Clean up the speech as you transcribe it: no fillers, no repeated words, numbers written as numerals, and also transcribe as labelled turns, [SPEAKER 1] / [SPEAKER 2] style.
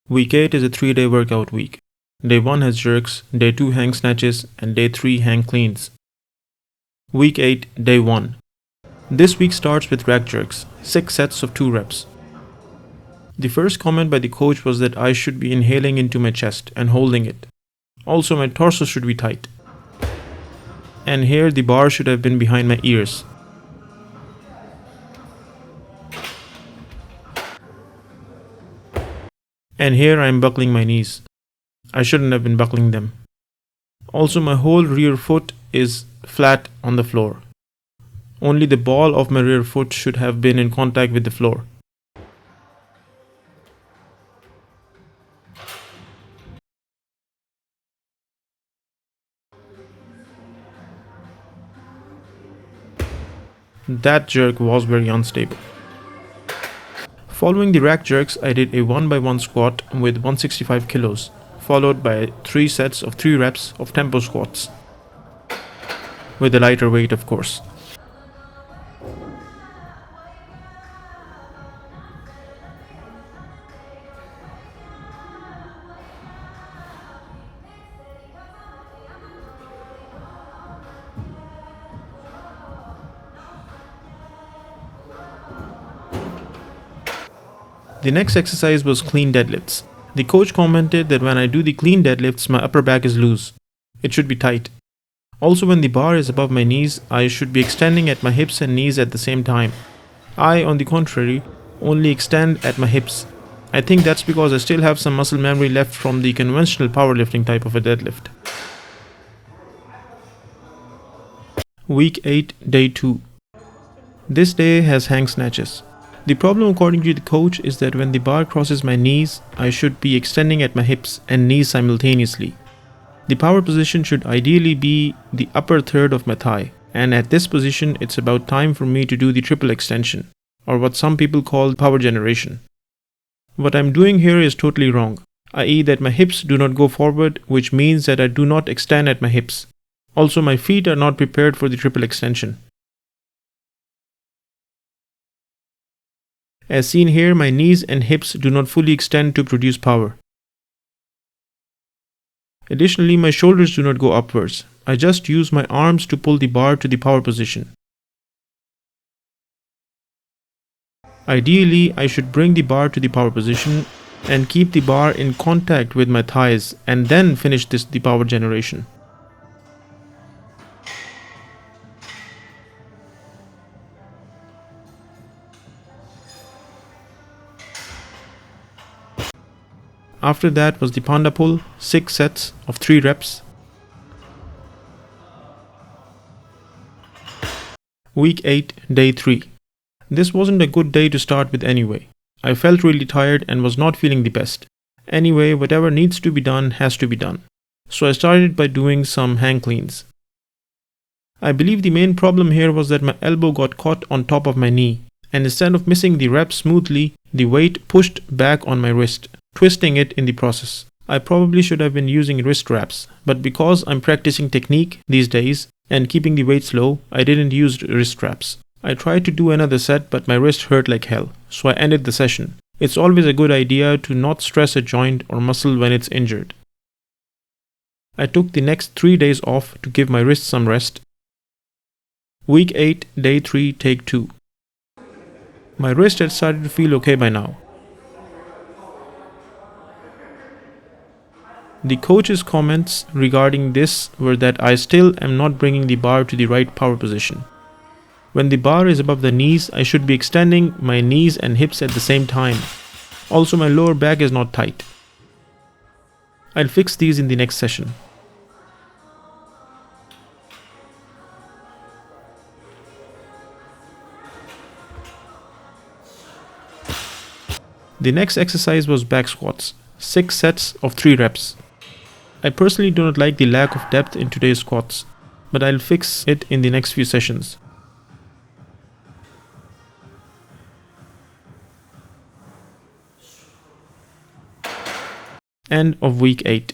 [SPEAKER 1] Week 8 is a 3-day workout week. Day 1 has jerks, Day 2 hang snatches, and Day 3 hang cleans. Week 8, Day 1. This week starts with rack jerks, 6 sets of 2 reps. The first comment by the coach was that I should be inhaling into my chest and holding it. Also, my torso should be tight. And here the bar should have been behind my ears. And here I am buckling my knees. I shouldn't have been buckling them. Also, my whole rear foot is flat on the floor. Only the ball of my rear foot should have been in contact with the floor. That jerk was very unstable. Following the rack jerks, I did a 1x1 squat with 165 kilos, followed by 3 sets of 3 reps of tempo squats, with a lighter weight of course. The next exercise was clean deadlifts. The coach commented that when I do the clean deadlifts, my upper back is loose. It should be tight. Also, when the bar is above my knees, I should be extending at my hips and knees at the same time. I, on the contrary, only extend at my hips. I think that's because I still have some muscle memory left from the conventional powerlifting type of a deadlift. Week 8, Day 2. This day has hang snatches. The problem, according to the coach, is that when the bar crosses my knees, I should be extending at my hips and knees simultaneously. The power position should ideally be the upper third of my thigh, and at this position it's about time for me to do the triple extension, or what some people call power generation. What I'm doing here is totally wrong, i.e. that my hips do not go forward, which means that I do not extend at my hips. Also, my feet are not prepared for the triple extension. As seen here, my knees and hips do not fully extend to produce power. Additionally, my shoulders do not go upwards. I just use my arms to pull the bar to the power position. Ideally, I should bring the bar to the power position and keep the bar in contact with my thighs and then finish the power generation. After that was the Panda pull, 6 sets of 3 reps. Week 8, Day 3. This wasn't a good day to start with anyway. I felt really tired and was not feeling the best. Anyway, whatever needs to be done has to be done. So I started by doing some hang cleans. I believe the main problem here was that my elbow got caught on top of my knee, and instead of missing the rep smoothly, the weight pushed back on my wrist, twisting it in the process. I probably should have been using wrist wraps, but because I'm practicing technique these days and keeping the weights low, I didn't use wrist wraps. I tried to do another set, but my wrist hurt like hell, so I ended the session. It's always a good idea to not stress a joint or muscle when it's injured. I took the next 3 days off to give my wrist some rest. Week 8, Day 3, Take 2. My wrist had started to feel okay by now. The coach's comments regarding this were that I still am not bringing the bar to the right power position. When the bar is above the knees, I should be extending my knees and hips at the same time. Also, my lower back is not tight. I'll fix these in the next session. The next exercise was back squats, 6 sets of 3 reps. I personally do not like the lack of depth in today's squats, but I'll fix it in the next few sessions. End of week 8.